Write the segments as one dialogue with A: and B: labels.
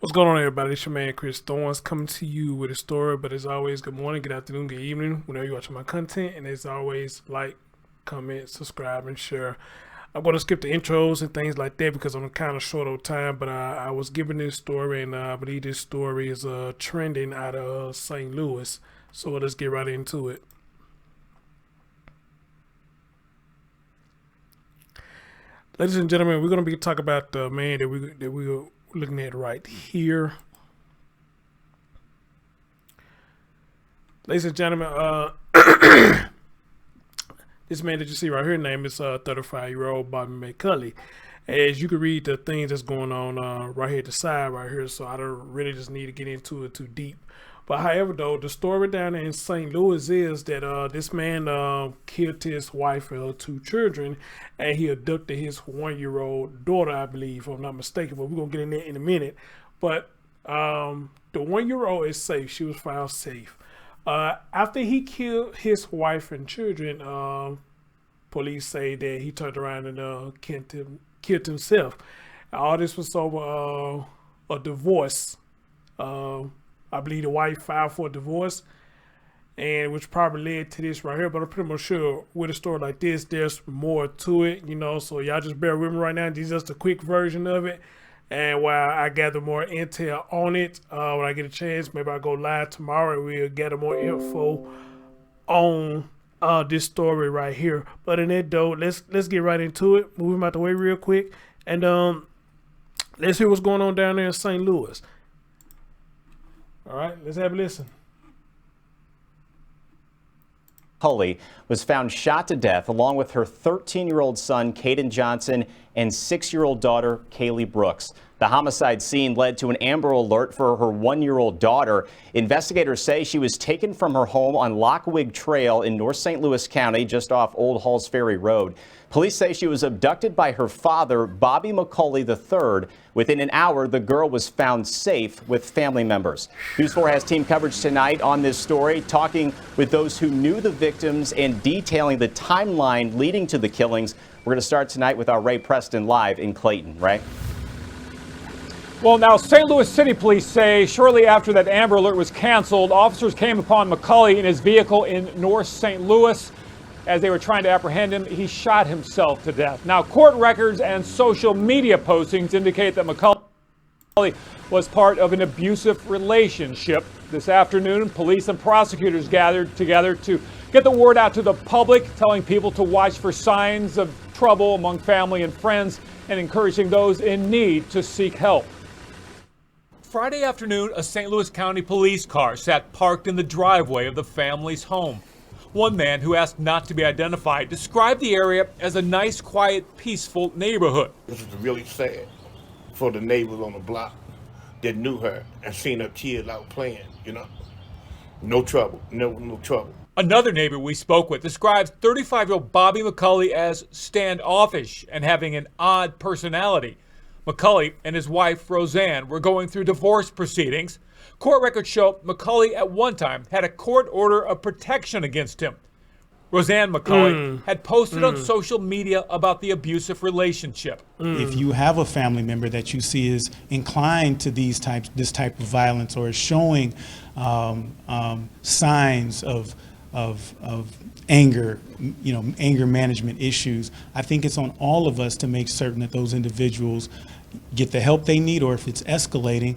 A: What's going on, everybody? It's your man Chris Thorns coming to you with a story. But as always, good morning, good afternoon, good evening, whenever you're watching my content. And as always, like, comment, subscribe, and share. I'm going to skip the intros and things like that because I'm kind of short on time. But I was given this story, and I believe this story is trending out of St. Louis. So let's get right into it. Ladies and gentlemen, we're going to be talking about the man that we're looking at right here. Ladies and gentlemen, this man that you see right here, name is 35-year-old Bobby McCulley. As you can read the things that's going on right here at the side right here, so I don't really just need to get into it too deep. But however, though, the story down there in St. Louis is that this man killed his wife and two children, and he abducted his 1-year-old daughter, I believe, if I'm not mistaken. But we're going to get in there in a minute. But the 1-year-old is safe. She was found safe. After he killed his wife and children, police say that he turned around and killed himself. All this was over a divorce. I believe the wife filed for a divorce, and which probably led to this right here. But I'm pretty much sure with a story like this, there's more to it, you know. So y'all just bear with me right now. This is just a quick version of it. And while I gather more intel on it, when I get a chance, maybe I'll go live tomorrow and we'll gather more info on this story right here. But in that though, let's get right into it. Move him out the way real quick, and let's hear what's going on down there in St. Louis. All right, let's have a listen.
B: McCulley was found shot to death along with her 13-year-old son, Kayden Johnson, and 6-year-old daughter, Kaylee Brooks. The homicide scene led to an Amber Alert for her 1-year-old daughter. Investigators say she was taken from her home on Lockwig Trail in North St. Louis County, just off Old Halls Ferry Road. Police say she was abducted by her father, Bobby McCulley III. Within an hour, the girl was found safe with family members. News 4 has team coverage tonight on this story, talking with those who knew the victims and detailing the timeline leading to the killings. We're going to start tonight with our Ray Preston live in Clayton. Ray?
C: Well, now, St. Louis City Police say shortly after that Amber Alert was canceled, officers came upon McCulley in his vehicle in North St. Louis. As they were trying to apprehend him, he shot himself to death. Now, court records and social media postings indicate that McCulley was part of an abusive relationship. This afternoon, police and prosecutors gathered together to get the word out to the public, telling people to watch for signs of trouble among family and friends and encouraging those in need to seek help. Friday afternoon, a St. Louis County police car sat parked in the driveway of the family's home. One man who asked not to be identified described the area as a nice, quiet, peaceful neighborhood.
D: This is really sad for the neighbors on the block that knew her and seen her kids out playing, you know. No trouble, no trouble.
C: Another neighbor we spoke with describes 35-year-old Bobby McCulley as standoffish and having an odd personality. McCulley and his wife, Roseann, were going through divorce proceedings. Court records show McCulley at one time had a court order of protection against him. Roseann McCulley had posted on social media about the abusive relationship.
E: If you have a family member that you see is inclined to this type of violence or is showing signs of anger, anger management issues, I think it's on all of us to make certain that those individuals get the help they need, or if it's escalating,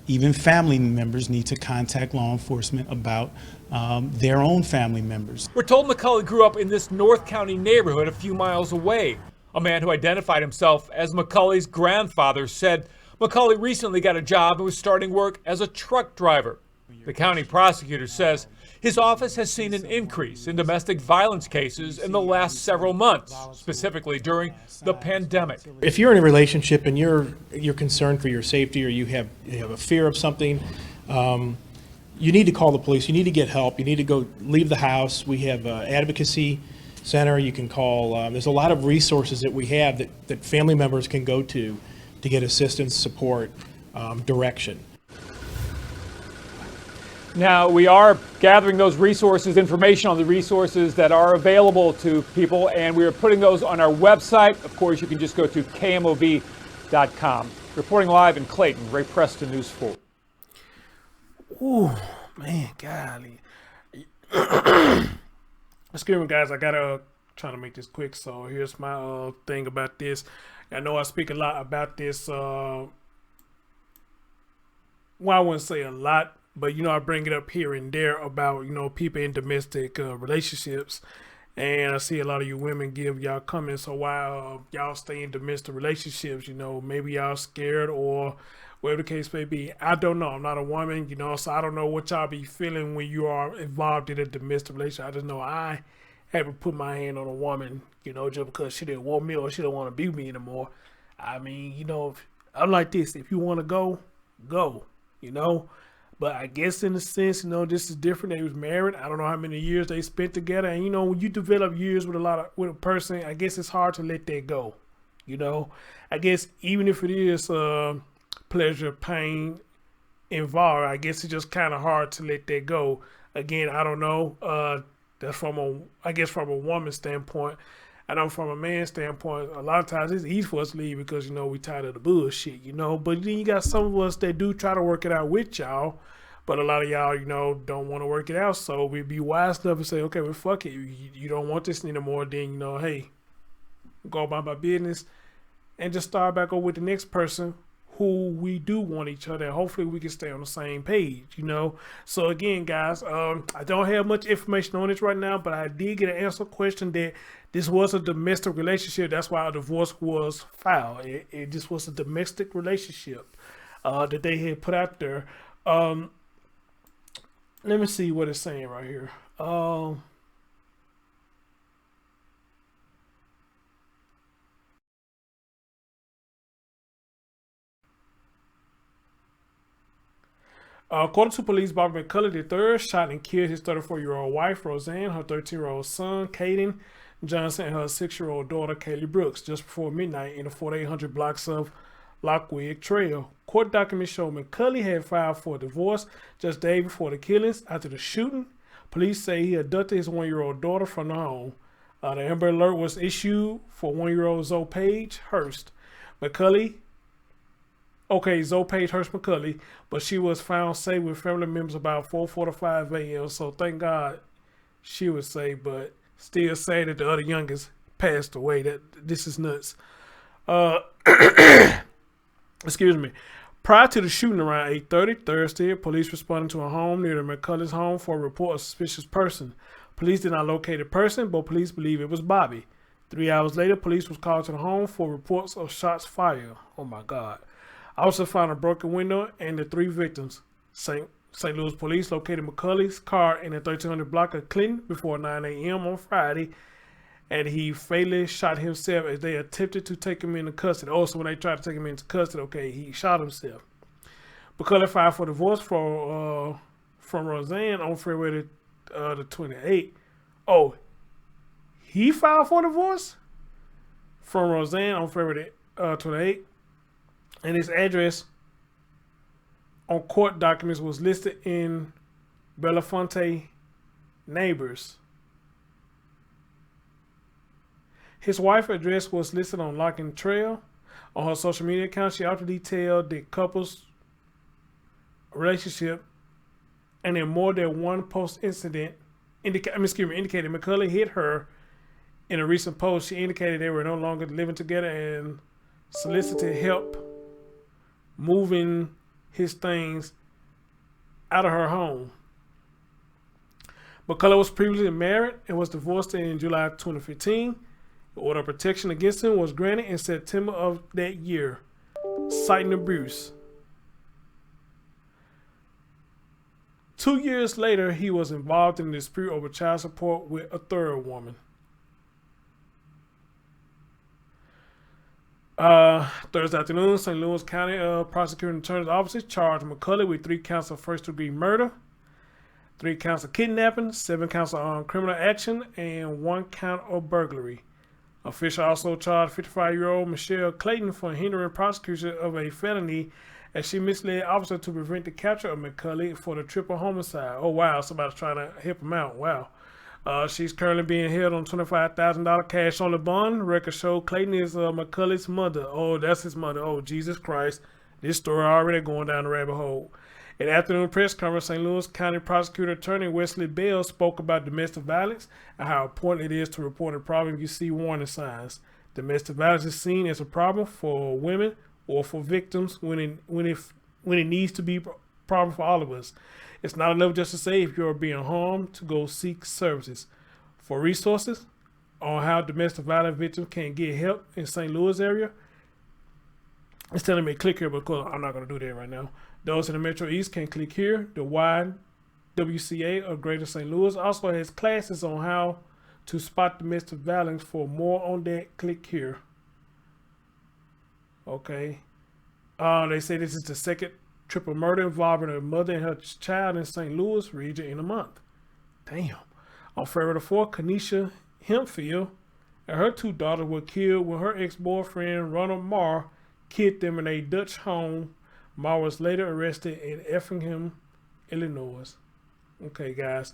E: even family members need to contact law enforcement about their own family members.
C: We're told McCulley grew up in this North County neighborhood a few miles away. A man who identified himself as McCulley's grandfather said McCulley recently got a job and was starting work as a truck driver. The county prosecutor says his office has seen an increase in domestic violence cases in the last several months, specifically during the pandemic.
F: If you're in a relationship and you're concerned for your safety, or you have a fear of something, you need to call the police. You need to get help. You need to go leave the house. We have an advocacy center. You can call. There's a lot of resources that we have that family members can go to get assistance, support, direction.
C: Now, we are gathering those resources, information on the resources that are available to people, and we are putting those on our website. Of course, you can just go to KMOV.com. Reporting live in Clayton, Ray Preston, News 4.
A: Ooh, man, golly. Excuse me, guys. I gotta try to make this quick. So here's my thing about this. I know I speak a lot about this. Well, I wouldn't say a lot, but I bring it up here and there about people in domestic relationships. And I see a lot of you women give y'all comments. So while y'all stay in domestic relationships, maybe y'all scared or whatever the case may be. I don't know. I'm not a woman, so I don't know what y'all be feeling when you are involved in a domestic relationship. I just know I haven't put my hand on a woman, just because she didn't want me or she don't want to be with me anymore. I mean, I'm like this. If you want to go, go, But I guess in a sense, this is different. They was married. I don't know how many years they spent together. And, when you develop years with a person, I guess it's hard to let that go. I guess even if it is pleasure, pain involved, I guess it's just kind of hard to let that go. Again, I don't know. That's from a woman's standpoint. I know from a man's standpoint, a lot of times it's easy for us to leave because, we tired of the bullshit, But then you got some of us that do try to work it out with y'all. But a lot of y'all, don't want to work it out. So we'd be wise enough to say, okay, well, fuck it. You don't want this anymore. Then, hey, go about my business and just start back over with the next person who we do want each other. And hopefully we can stay on the same page, So again, guys, I don't have much information on this right now, but I did get an answer question that this was a domestic relationship. That's why a divorce was filed. It just was a domestic relationship that they had put out there. Let me see what it's saying right here. According to police, Bobby McCulley III shot and killed his 34-year-old wife, Roseann, her 13-year-old son, Kayden Johnson, and her 6-year-old daughter, Kaylee Brooks, just before midnight in the 4800 blocks of Lockwig Trail. Court documents show McCulley had filed for divorce just days before the killings. After the shooting, police say he abducted his 1-year-old daughter from the home. The Amber Alert was issued for 1-year-old Zoe Paige Hurst. Zoe Paige Hurst McCulley, but she was found safe with family members about 4:45 a.m. So thank God she was safe, but still sad that the other youngest passed away. This is nuts. Excuse me. Prior to the shooting around 8:30 Thursday, police responded to a home near the McCulley's home for a report of a suspicious person. Police did not locate the person, but police believe it was Bobby. 3 hours later, police was called to the home for reports of shots fired. Oh my God. Officers found a broken window and the 3 victims. St. Louis police located McCulley's car in the 1300 block of Clinton before 9 a.m. on Friday, and he fatally shot himself as they attempted to take him into custody. Also, when they tried to take him into custody, he shot himself. McCulley filed for divorce from Roseann on February the 28th. Oh, he filed for divorce from Roseann on February 28th. And his address on court documents was listed in Belafonte Neighbors. His wife's address was listed on Lockwig Trail. On her social media account, she also detailed the couple's relationship, and in more than one post incident indicated McCulley hit her. In a recent post, she indicated they were no longer living together and solicited help moving his things out of her home. McCulley was previously married and was divorced in July 2015. The order of protection against him was granted in September of that year, citing abuse. 2 years later, he was involved in a dispute over child support with a third woman. Thursday afternoon, St. Louis County Prosecuting Attorney's Office charged McCulley with 3 counts of first-degree murder, 3 counts of kidnapping, 7 counts of criminal action, and 1 count of burglary. Official also charged 55-year-old Michelle Clayton for hindering prosecution of a felony as she misled officers to prevent the capture of McCulley for the triple homicide. Oh, wow. Somebody's trying to help him out. Wow. She's currently being held on $25,000 cash on the bond. Record show Clayton is McCulley's mother. Oh, that's his mother. Oh, Jesus Christ. This story already going down the rabbit hole. At afternoon press conference, St. Louis County Prosecutor Attorney Wesley Bell spoke about domestic violence and how important it is to report a problem if you see warning signs. Domestic violence is seen as a problem for women or for victims when it needs to be a problem for all of us. It's not enough just to say if you're being harmed to go seek services. For resources on how domestic violence victims can get help in St. Louis area, it's telling me to click here, but I'm not going to do that right now. Those in the Metro East can click here. The YWCA of Greater St. Louis also has classes on how to spot domestic violence. For more on that, click here. Okay. They say this is the second triple murder involving a mother and her child in St. Louis region in a month. Damn. On February the 4th, Kenesha Hempfield and her 2 daughters were killed when her ex-boyfriend, Ronald Marr, killed them in a Dutch home. Marr was later arrested in Effingham, Illinois. Okay, guys.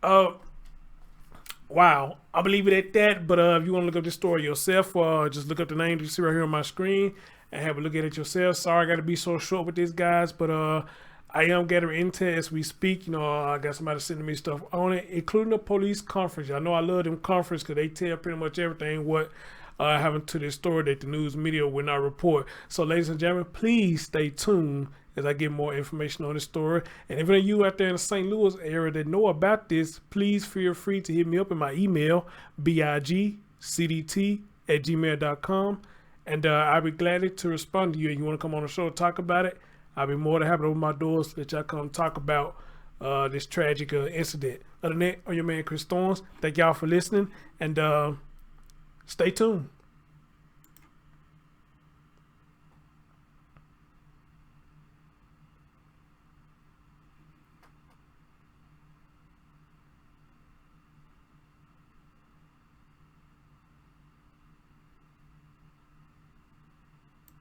A: Wow. I'll leave it at that. But if you want to look up this story yourself, just look up the name you see right here on my screen and have a look at it yourself. Sorry I got to be so short with this, guys. But I am gathering intel as we speak. You know, I got somebody sending me stuff on it, including the police conference. I know I love them conference because they tell pretty much everything what happened to this story that the news media will not report. So, ladies and gentlemen, please stay tuned as I get more information on this story. And if any of you out there in the St. Louis area that know about this, please feel free to hit me up in my email, bigcdt@gmail.com. And I'll be glad to respond to you. If you want to come on the show and talk about it, I'll be more than happy to open my doors to let y'all come talk about this tragic incident. Other than that, I'm your man, Chris Storms. Thank y'all for listening, and stay tuned.